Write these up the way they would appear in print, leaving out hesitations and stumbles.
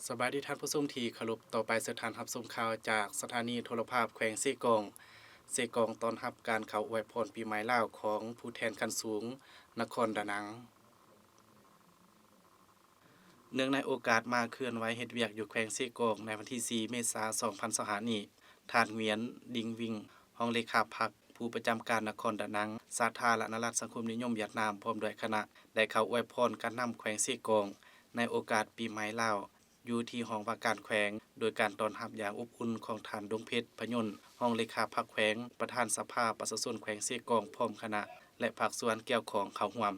สบายดีท่านผู้ชมที่เคารพต่อไปสถานรับชมข่าวจากสถานีโทรภาพแขวงเซกองต้อนรับการเข้าอวยพรปีใหม่ลาวของผู้แทนขั้นสูงนครดานังเนื่องในโอกาสมาเคลื่อนไหวเฮ็ดเวียกอยู่แขวงเซกองในวันที่4เมษายน2025นี้ท่านเวียนดิงวิงรองเลขาพรรคผู้ประจำการนครดานังสาธารณรัฐสังคมนิยมเวียดนามพร้อมด้วยคณะได้เข้าอวยพรการนำแขวงเซกองในโอกาสปีใหม่ลาวอยู่ที่ห้องว่าการแขวงโดยการต้อนรับอย่างอบอุ่นของท่านดงเพชรพยนต์รองเลขาพรรคแขวงประธานสภาประชาชนแขวงเซกองพร้อมคณะและภาคส่วนเกี่ยวข้องเข้าร่วม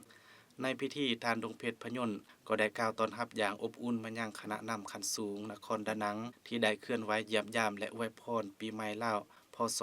ในพิธีท่านดงเพชรพยนต์ก็ได้กล่าวต้อนรับอย่างอบอุ่นมายังคณะนำขั้นสูงนครดานังที่ได้เคลื่อนไหวเยี่ยมยามและอวยพรปีใหม่ลาวพ.ศ.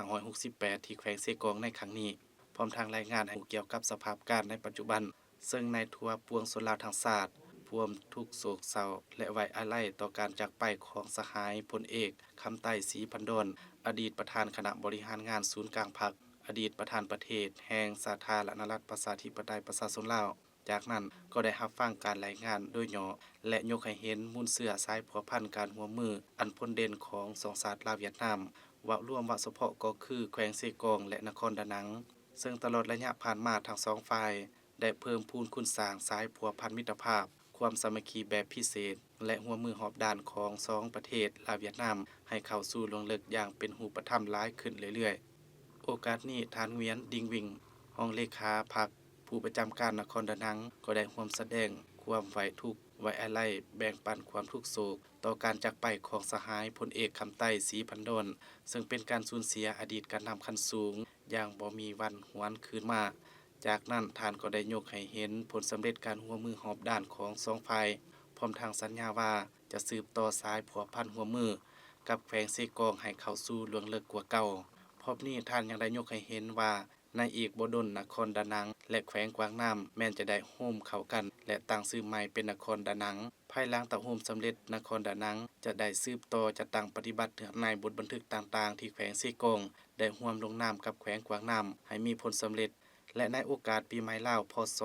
2568ที่แขวงเซกองในครั้งนี้พร้อมทางรายงานให้เกี่ยวกับสภาพการในปัจจุบันซึ่งในทั่วปวงชนลาวทั้งชาติพวมทุกโศกเศร้าและไว้อาลัยต่อการจากไปของสหายพลเอกคำไต้ศรีพันดอนอดีตประธานคณะบริหารงานศูนย์กลางพรรคอดีตประธานประเทศแห่งสาธารณรัฐประชาธิปไตยประชาชนลาวจากนั้นก็ได้รับฟังการรายงานโดยย่อและยกให้เห็นมูลเสื่อสายผัวพันการหัวมืออันพ้นเด่นของสองชาติลาวเวียดนามว่ารวมว่าเฉพาะก็คือแขวงเซกองและนครดานังซึ่งตลอดระยะผ่านมาทั้งสองฝ่ายได้เพิ่มพูนคุณสร้างสายผัวพันมิตรภาพความสามัคคีแบบพิเศษและหัวมือหอบด้านของ2ประเทศลาวเวียดนามให้เข้าสู่ลงลึกอย่างเป็นรูปธรรมหลายขึ้นเรื่อยๆโอกาสนี้ท่านเวียนดิงวิงรองเลขาพรรคผู้ประจำการนครดานังก็ได้ร่วมแสดงความไว้ทุกข์ไว้อาลัยแบ่งปันความทุกข์โศกต่อการจากไปของสหายพลเอกคำไต้ศรีพันดอนซึ่งเป็นการสูญเสียอดีตการนำขั้นสูงอย่างบ่มีวันหวนคืนมาจากนั้นท่านก็ได้ยกให้เห็นผลสำเร็จการหัวมือหอบด้านของ2ฝ่ายพร้อมทางสัญญาว่าจะสืบต่อสายผัวพันหัวมือกับแขวงเซกองให้เข้าสู่ลวงลึกกว่าเก่าพร้อมนี้ท่านยังได้ยกให้เห็นว่าในอีกบ่ดลนครดานังและแขวงกวางน้าแม้นจะได้โฮมเข้ากันและตั้งชื่อใหม่เป็นนครดานังภายหลังตะโฮมสำเร็จนครดานังจะได้สืบต่อจะตั้งปฏิบัติในบทบันทึกต่างๆที่แขวงเซกองได้ร่วมลงนามกับแขวงกวางน้าให้มีผลสำเร็จและในโอกาสปีใหม่ลาวพ.ศ.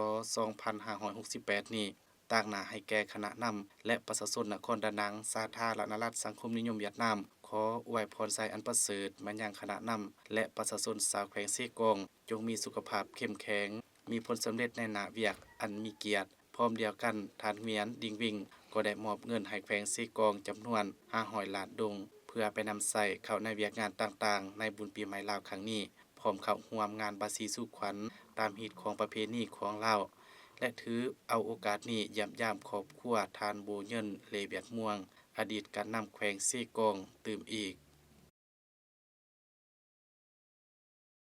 2568นี้ต่างหน้าให้แก่คณะนำและประชาชนนครดานังสาธารณรัฐสังคมนิยมเวียดนามขออวยพรไสอันประเสริฐมายังคณะนำและประชาชนชาวแขวงเซกองจงมีสุขภาพเข้มแข็งมีผลสำเร็จในหน้าเวียกอันมีเกียรติพร้อมเดียวกันท่านเมียนดิงวิงก็ได้มอบเงินให้แขวงเซกองจำนวน500ล้านดงเพื่อไปนำใช้เข้าในเวียกงานต่างๆในบุญปีใหม่ลาวครั้งนี้พร้อมเข้าร่วมงานบาสีสู่ขวัญตามฮีตของประเพณีของลาวและถือเอาโอกาสนี้เยี่ยมยามครอบครัวทานโบเยินเลเวียดม่วงอดีตการนำแขวงเซกองตื่มอีก